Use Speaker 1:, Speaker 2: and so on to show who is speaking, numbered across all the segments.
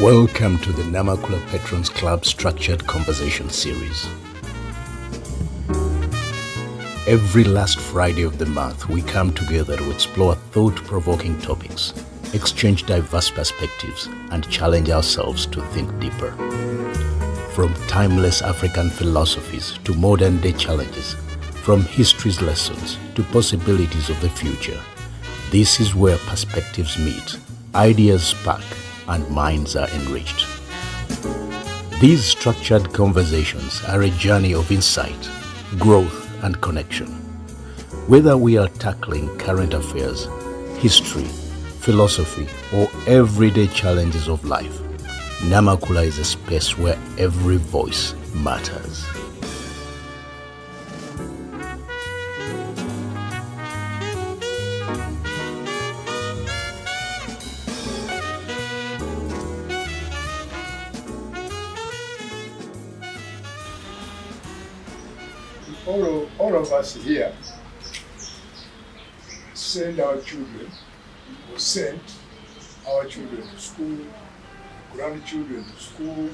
Speaker 1: Welcome to the Namakula Patrons Club Structured Conversation Series. Every last Friday of the month, we come together to explore thought-provoking topics, exchange diverse perspectives, and challenge ourselves to think deeper. From timeless African philosophies to modern-day challenges, from history's lessons to possibilities of the future, this is where perspectives meet, ideas spark, and minds are enriched. These structured conversations are a journey of insight, growth, and connection. Whether we are tackling current affairs, history, philosophy, or everyday challenges of life, Namakula is a space where every voice matters.
Speaker 2: All of us here send our children, or sent our children to school, grandchildren to school,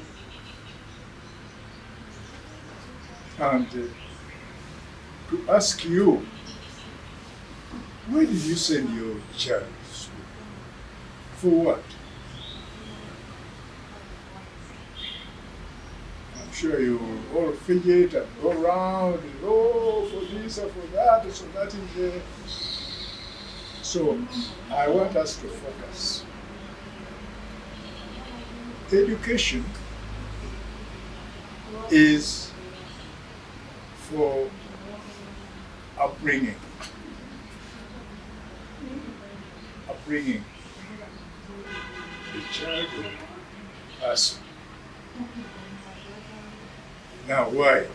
Speaker 2: and to ask you, where did you send your child to school? For what? I'm sure you all fidget and go around and for this or for that, so that is there. So I want us to focus. Education is for upbringing the child or person. Now, why?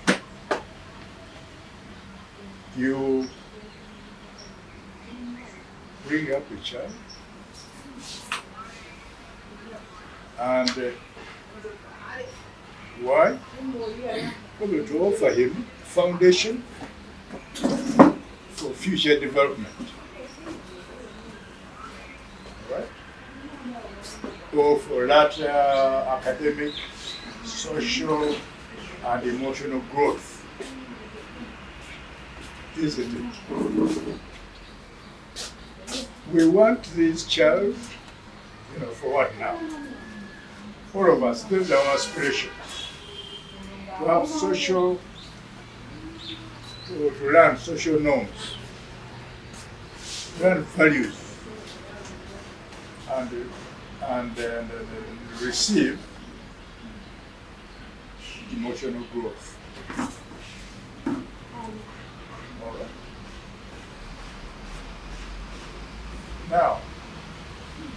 Speaker 2: You bring up a child and why? Probably to offer him foundation for future development. Right? Or for later academic, social, and emotional growth, isn't it? We want this child, for what now? All of us, this is our aspiration. To have social, to learn social norms, learn values, and receive emotional growth. All right. Now,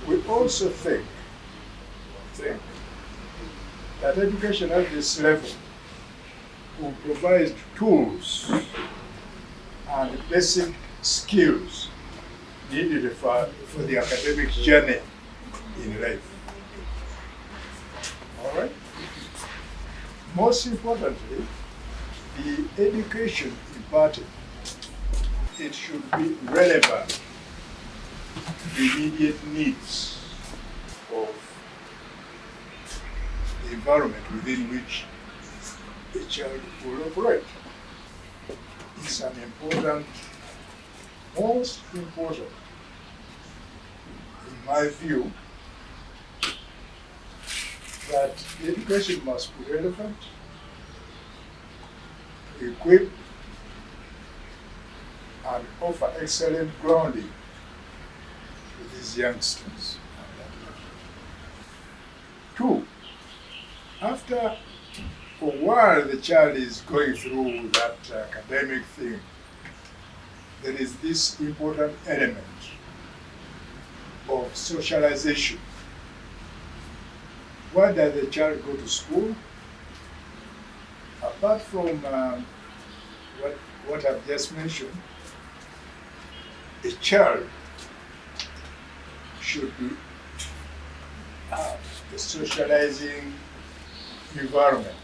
Speaker 2: we also think that education at this level will provide tools and basic skills needed for the academic journey in life. All right? Most importantly, the education imparted, it should be relevant to the immediate needs of the environment within which the child will operate. It's an important, most important, in my view, that the education must be relevant, equip, and offer excellent grounding to these youngsters. 2, after a while the child is going through that academic thing, there is this important element of socialization. Why does the child go to school? Apart from what I've just mentioned, a child should be a socializing environment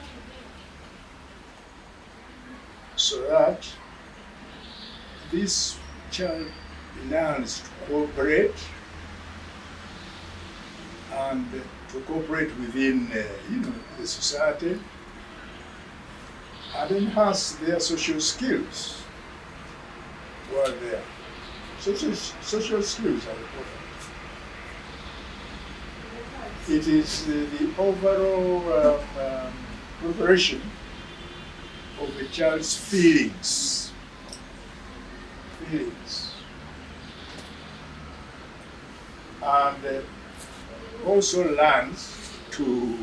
Speaker 2: so that this child learns to cooperate and to cooperate within the society and enhance their social skills while there. Social skills are important. It is the overall preparation of a child's feelings. And also learns to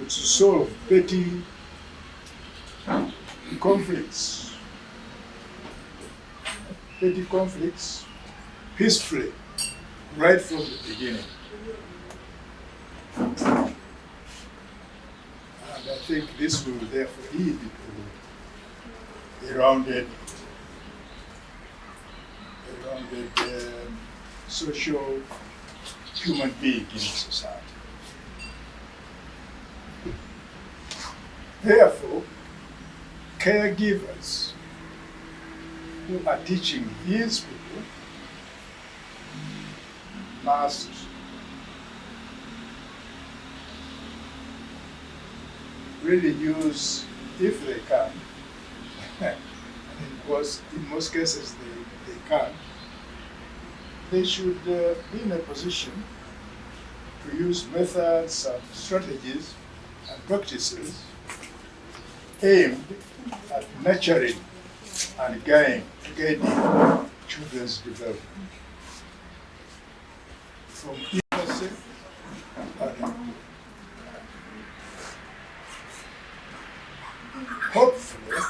Speaker 2: solve petty conflicts peacefully, right from the beginning. And I think this will therefore lead to a rounded social human being in society. Therefore, caregivers who are teaching these people must really use, if they can, and in most cases they can, they should be in a position to use methods and strategies and practices aimed at nurturing and guiding children's development from infancy and hopefully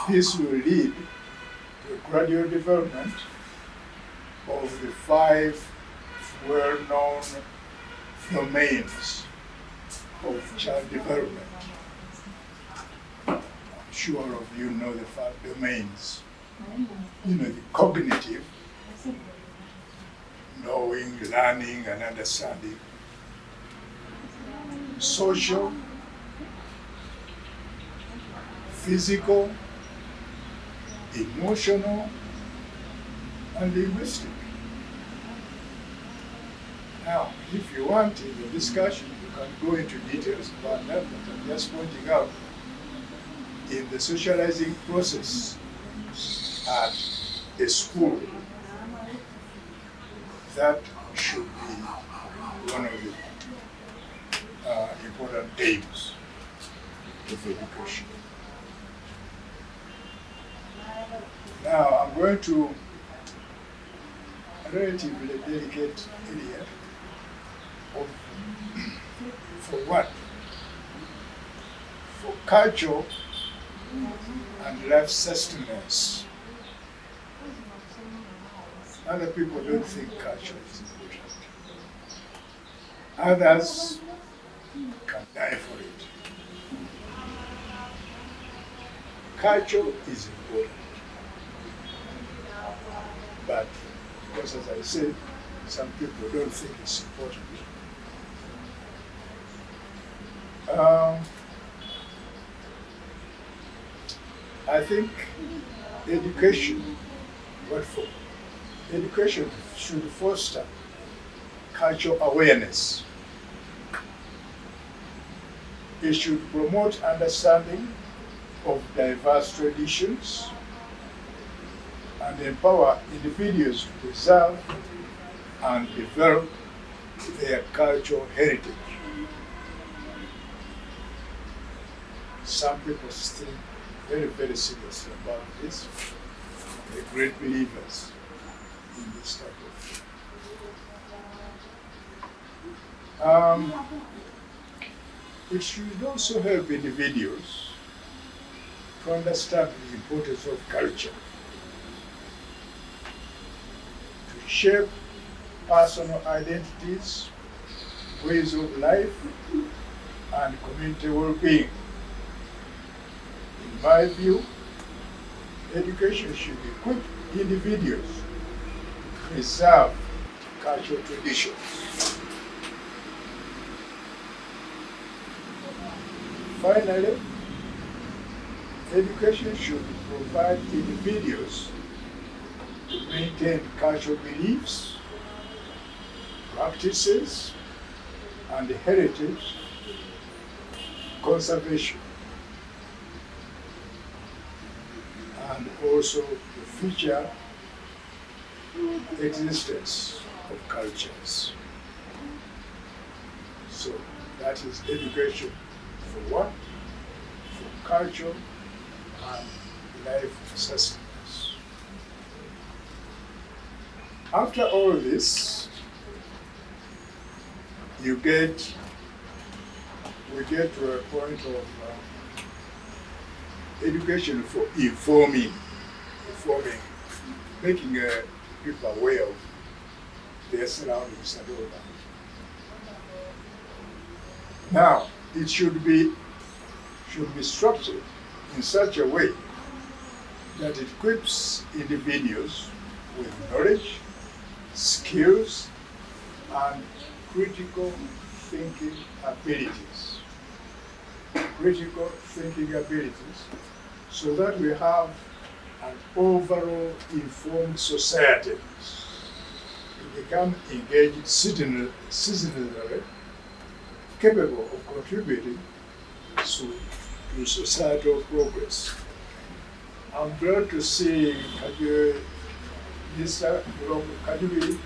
Speaker 2: this will lead to a gradual development of the 5 well-known domains of child development. I'm sure all of you know the 5 domains. The cognitive, knowing, learning, and understanding. Social, physical, emotional, and linguistic. Now, if you want in the discussion, you can go into details about that, but I'm just pointing out in the socializing process at a school, that should be one of the important aims of education. Now, I'm going to a relatively delicate area of, for what? For culture and life sustenance. Other people don't think culture is important. Others can die for it. Culture is important. But because, as I said, some people don't think it's important. I think education, education should foster cultural awareness. It should promote understanding of diverse traditions and empower individuals to preserve and develop their cultural heritage. Some people think very, very seriously about this. They're great believers in this type of thing. It should also help individuals to understand the importance of culture, to shape personal identities, ways of life, and community well-being. In my view, education should equip individuals to preserve cultural traditions. Finally, education should provide individuals to maintain cultural beliefs, practices, and heritage conservation, and also the future existence of cultures. So that is education for what? For culture and life sustenance. After all this, we get to a point of education for informing, making people aware of their surroundings and all that. Now, it should be structured in such a way that it equips individuals with knowledge, skills, and critical thinking abilities. Critical thinking abilities, so that we have an overall informed society. We become engaged citizenry, capable of contributing to societal progress. I'm glad to see Mr. Kajubi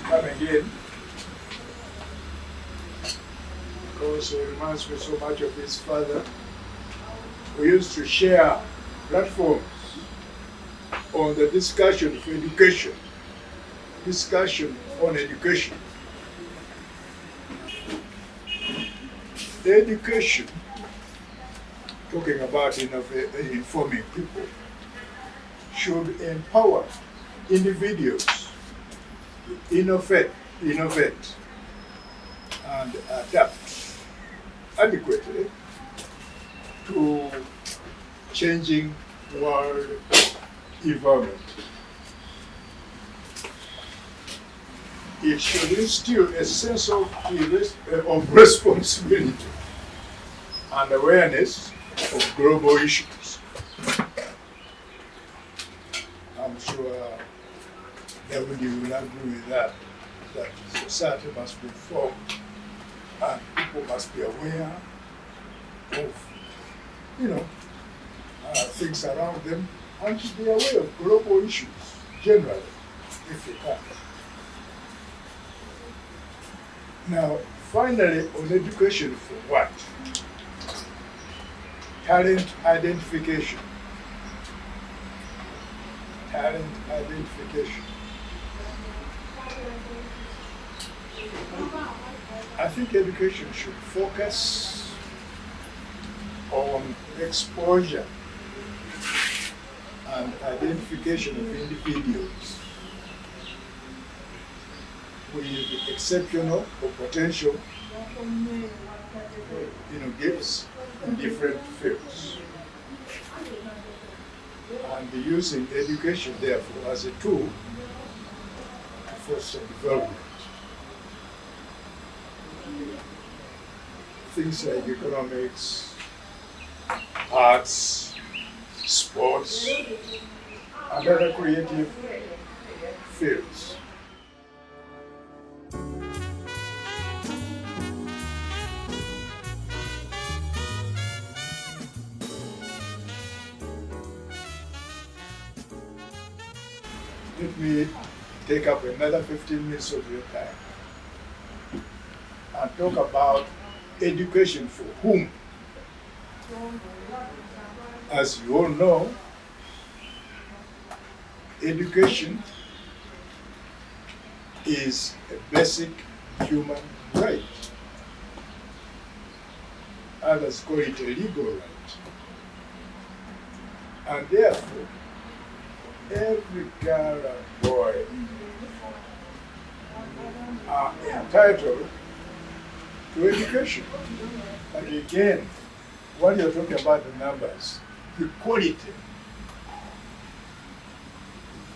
Speaker 2: come again, because he reminds me so much of his father. We used to share platforms on the discussion for education, discussion on education. The education, talking about informing people, should empower individuals to innovate and adapt adequately to changing world environment. It should instill a sense of responsibility and awareness of global issues. I'm sure everybody will agree with that society must be informed and people must be aware of, things around them, and to be aware of global issues generally, if they can. Now, finally, on education for what? Talent identification. Talent identification. I think education should focus on exposure and identification of individuals with exceptional or potential gifts in different fields, and using education therefore as a tool to foster development. Things like economics, arts, sports, and other creative fields. Let me take up another 15 minutes of your time and talk about education for whom. As you all know, education is a basic human right. Others call it a legal right. And therefore, every girl and boy are entitled to education. But again, when you're talking about the numbers, the quality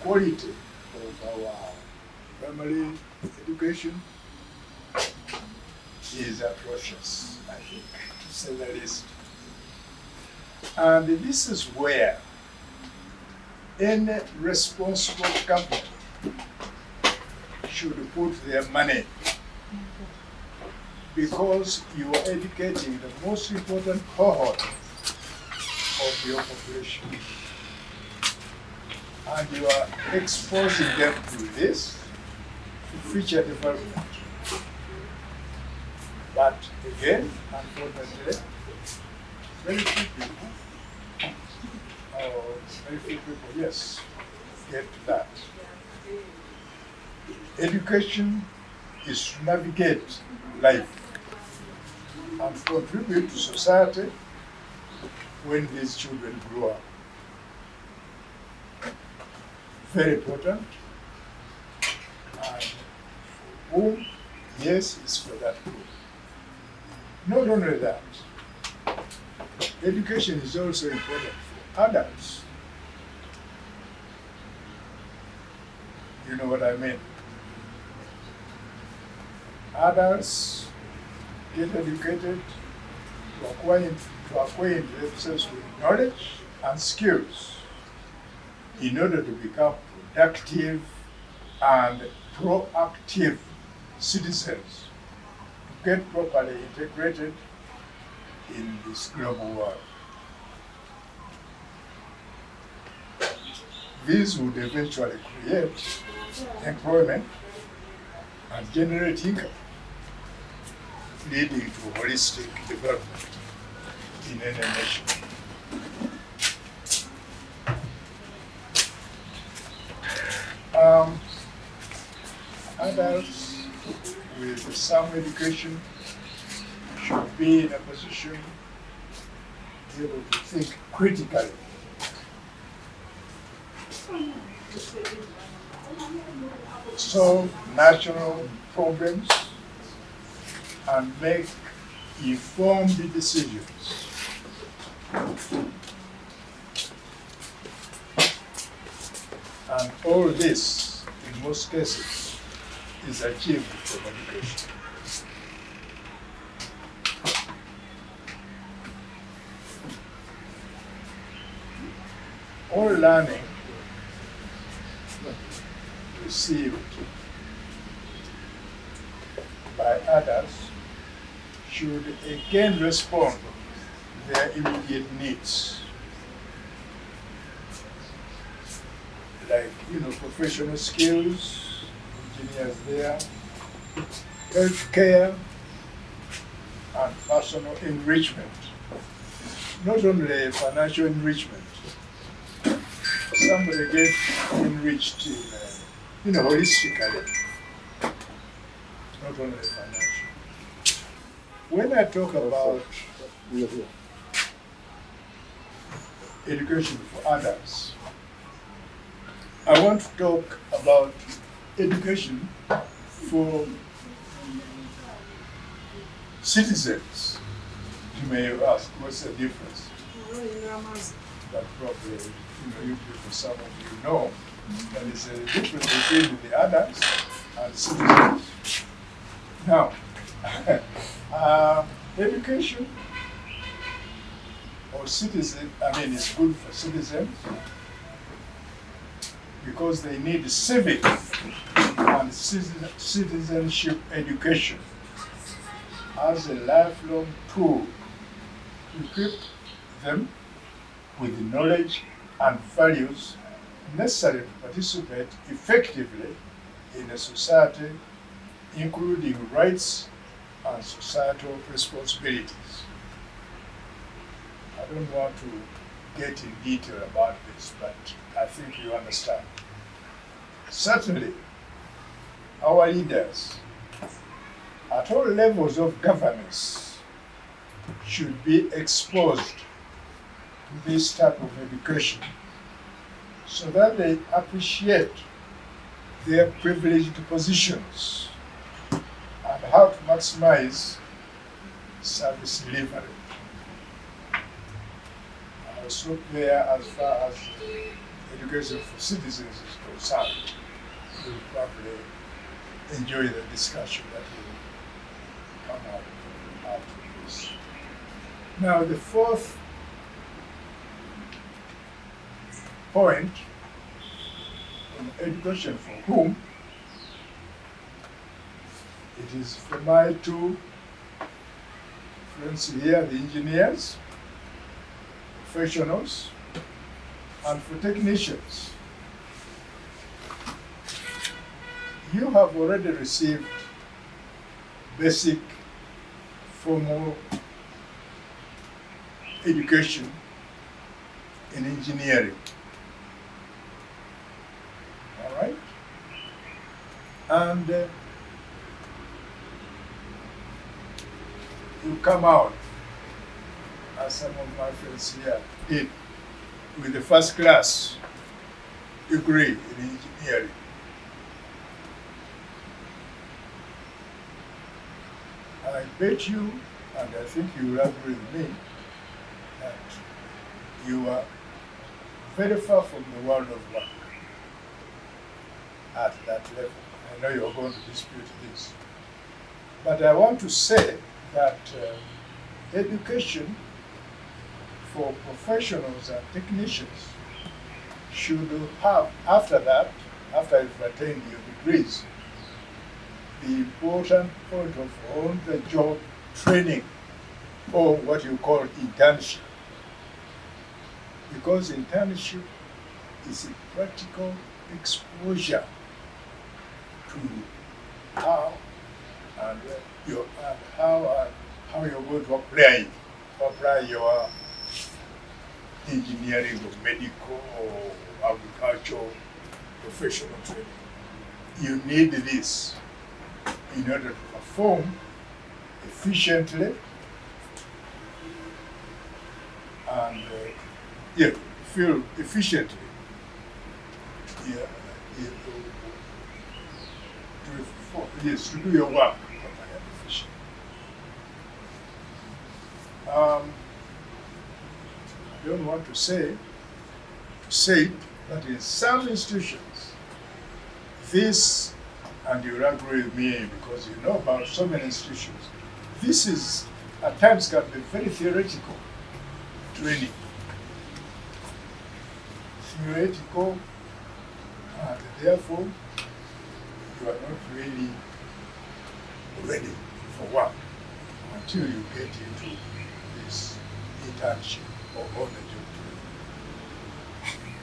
Speaker 2: of our primary education is atrocious, I think, to say the least. And this is where any responsible company should put their money, because you are educating the most important cohort of your population. And you are exposing them to this future development. But again, unfortunately, very few people, yes, get to that. Education is to navigate life and contribute to society when these children grow up. Very important. And for whom, yes, it's for that group. Not only that, education is also important for adults. You know what I mean? Adults get educated to acquaint themselves with knowledge and skills in order to become productive and proactive citizens, to get properly integrated in this global world. These would eventually create employment and generate income, leading to holistic development in any nation. Adults with some education should be in a position to be able to think critically. Solve national problems and make informed decisions. And all this, in most cases, is achieved from education. All learning received by adults should again respond to their immediate needs. Like, professional skills, engineers there, healthcare, and personal enrichment. Not only financial enrichment. Somebody gets enriched in, holistically, not only financial. When I talk about education for adults, I want to talk about education for citizens. You may ask, what's the difference? But probably, you people, some of you know, that there's a difference between the adults and citizens. Now, education or citizen, is good for citizens because they need civic and citizenship education as a lifelong tool to equip them with the knowledge and values necessary to participate effectively in a society, including rights and societal responsibilities. I don't want to get in detail about this, but I think you understand. Certainly, our leaders at all levels of governance should be exposed to this type of education so that they appreciate their privileged positions and how to maximize service delivery. I will stop there as far as education for citizens is concerned. We'll probably enjoy the discussion that will come out of this. Now, the fourth point on education for whom It is for my two friends here, the engineers, professionals, and for technicians. You have already received basic formal education in engineering. All right? And you come out, as some of my friends here did, with the first class degree in engineering. I bet you, and I think you will agree with me, that you are very far from the world of work at that level. I know you're going to dispute this. But I want to say that education for professionals and technicians should have, after that, after you've attained your degrees, the important point of on-the-job training, or what you call internship. Because internship is a practical exposure to how you're going to apply your engineering or medical or agricultural professional training. You need this in order to perform efficiently and feel efficiently. To do your work efficiently. I don't want to say it, but in some institutions, this, and you'll agree with me because you know about so many institutions, this is at times can be very theoretical training. Theoretical, and therefore you are not really ready for work until you get into this internship or on-the-job training.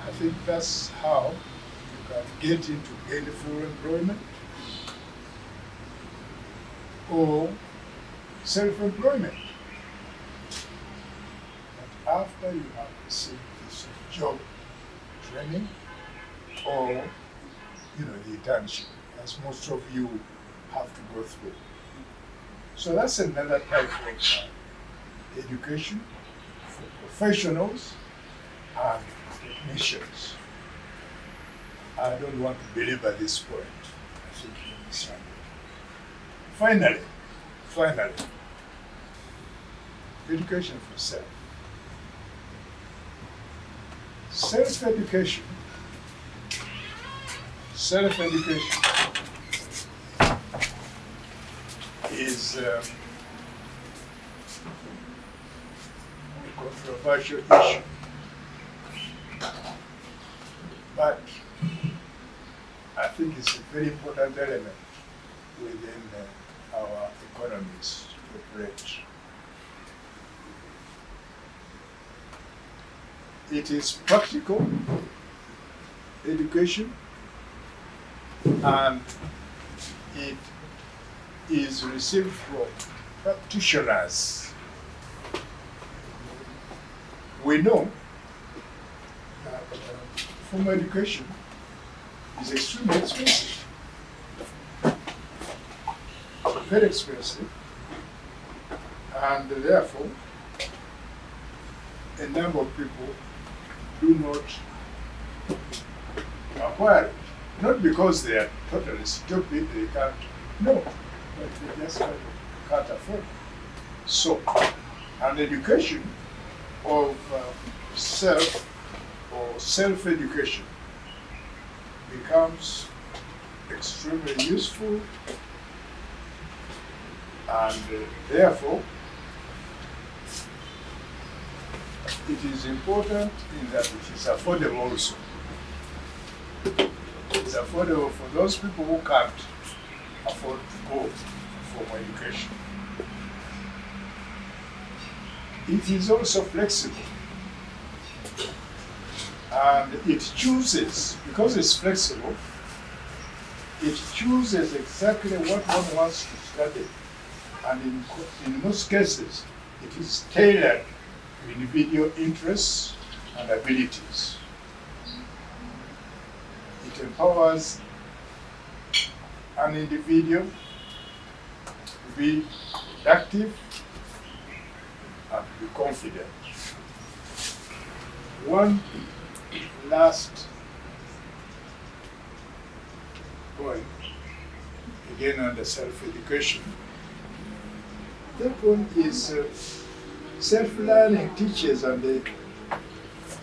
Speaker 2: I think that's how you can get into gainful employment or self-employment. But after you have received this job training or the internship, as most of you have to go through. So that's another type of education for professionals and technicians. I don't want to belabor this point. I think you understand it. Finally, education for self. Self-education is a controversial issue, but I think it's a very important element within our economies to operate. It is practical education, and it is received from practitioners. We know that formal education is extremely expensive, very expensive, and therefore a number of people do not acquire it. Not because they are totally stupid, they can't, no, but they just can't afford it. So, an education of self-education becomes extremely useful, and therefore it is important in that it is affordable also. It's affordable for those people who can't afford to go for more education. It is also flexible, and it chooses, because it's flexible, it chooses exactly what one wants to study, and in most cases, it is tailored to individual interests and abilities. It empowers an individual to be productive and to be confident. One last point, again under self-education. That one is self-learning teachers and the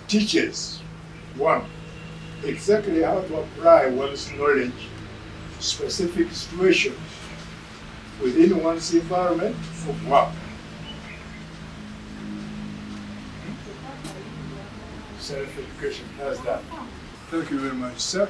Speaker 2: teachers. One, exactly how to apply one's knowledge to specific situations within one's environment for work. Self-education has that. Thank you very much, sir.